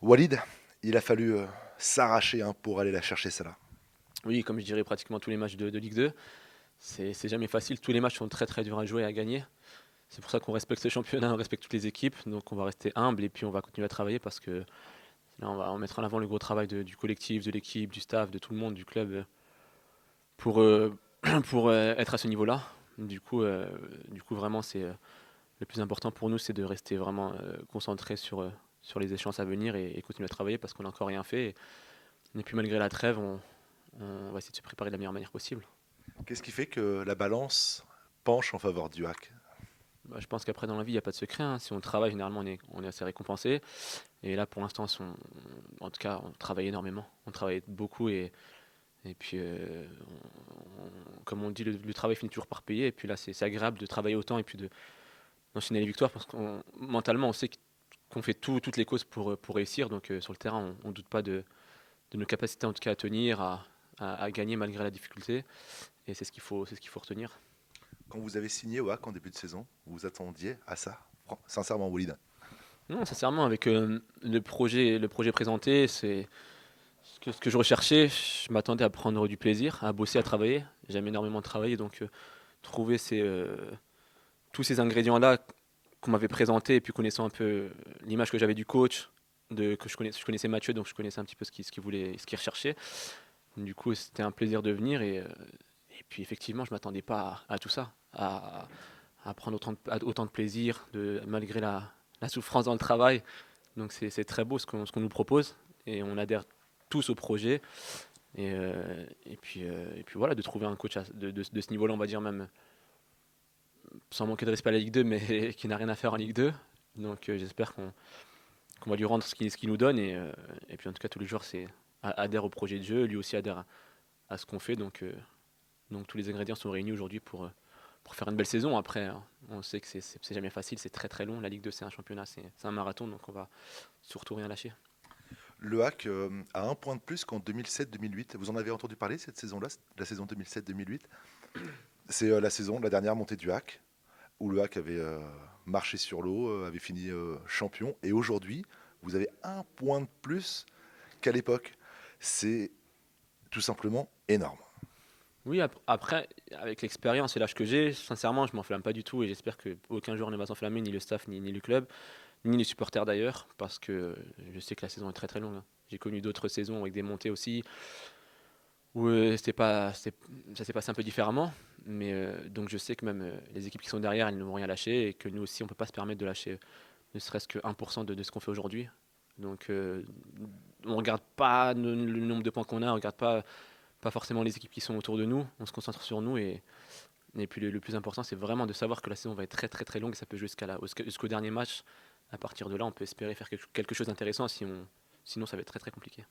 Walid, il a fallu s'arracher pour aller la chercher celle-là. Oui, comme je dirais pratiquement tous les matchs de Ligue 2, c'est jamais facile. Tous les matchs sont très très durs à jouer et à gagner. C'est pour ça qu'on respecte ce championnat, on respecte toutes les équipes. Donc on va rester humble et puis on va continuer à travailler parce que là on va mettre en avant le gros travail du collectif, de l'équipe, du staff, de tout le monde, du club pour, pour être à ce niveau-là. Du coup vraiment le plus important pour nous c'est de rester vraiment concentré sur les échéances à venir et continuer à travailler parce qu'on n'a encore rien fait. Et puis malgré la trêve, on va essayer de se préparer de la meilleure manière possible. Qu'est-ce qui fait que la balance penche en faveur du hack? Bah, je pense qu'après dans la vie, il n'y a pas de secret, hein. Si on travaille, généralement, on est assez récompensé. Et là, pour l'instant, en tout cas, on travaille énormément. On travaille beaucoup et puis, comme on dit, le travail finit toujours par payer. Et puis là, c'est agréable de travailler autant et puis d'enchaîner les victoires parce qu'on mentalement, on sait qu'on fait toutes les causes pour réussir. Donc sur le terrain, on ne doute pas de nos capacités en tout cas à tenir, à gagner malgré la difficulté. Et c'est ce qu'il faut retenir. Quand vous avez signé au hack en début de saison, vous vous attendiez à ça? Sincèrement, Walid. Non, sincèrement, avec le projet présenté, c'est ce que je recherchais. Je m'attendais à prendre du plaisir, à bosser, à travailler. J'aime énormément travailler, donc trouver tous ces ingrédients-là qu'on m'avait présentés, et puis connaissant un peu l'image que j'avais du coach, que je connaissais Mathieu, donc je connaissais un petit peu ce qu'il voulait, ce qu'il recherchait. Du coup, c'était un plaisir de venir, et puis effectivement, je m'attendais pas à tout ça, à prendre autant de plaisir, malgré la souffrance dans le travail. Donc c'est très beau ce qu'on nous propose et on adhère tous au projet. Et puis voilà, de trouver un coach de ce niveau-là, on va dire même, sans manquer de respect à la Ligue 2, mais qui n'a rien à faire en Ligue 2. Donc j'espère qu'on va lui rendre ce qu'il nous donne. Et puis en tout cas, tous les joueurs adhèrent au projet de jeu, lui aussi adhère à ce qu'on fait. Donc tous les ingrédients sont réunis aujourd'hui pour faire une belle saison. Après, hein, on sait que c'est jamais facile, c'est très très long. La Ligue 2, c'est un championnat, c'est un marathon, donc on va surtout rien lâcher. Le hack a un point de plus qu'en 2007-2008. Vous en avez entendu parler cette saison-là, la saison 2007-2008? C'est la saison, la dernière montée du hack, où le hack avait marché sur l'eau, avait fini champion. Et aujourd'hui, vous avez un point de plus qu'à l'époque. C'est tout simplement énorme. Oui, après, avec l'expérience et l'âge que j'ai, sincèrement, je m'enflamme pas du tout et j'espère qu'aucun joueur ne va s'enflammer, ni le staff, ni le club, ni les supporters d'ailleurs, parce que je sais que la saison est très très longue, hein. J'ai connu d'autres saisons avec des montées aussi, où ça s'est passé un peu différemment, mais donc je sais que même les équipes qui sont derrière, elles ne vont rien lâcher et que nous aussi, on ne peut pas se permettre de lâcher ne serait-ce que 1% de ce qu'on fait aujourd'hui. Donc on ne regarde pas le nombre de points qu'on a, on ne regarde pas forcément les équipes qui sont autour de nous, on se concentre sur nous et puis le plus important c'est vraiment de savoir que la saison va être très très très longue et ça peut jouer jusqu'au dernier match. À partir de là on peut espérer faire quelque chose d'intéressant sinon ça va être très très compliqué.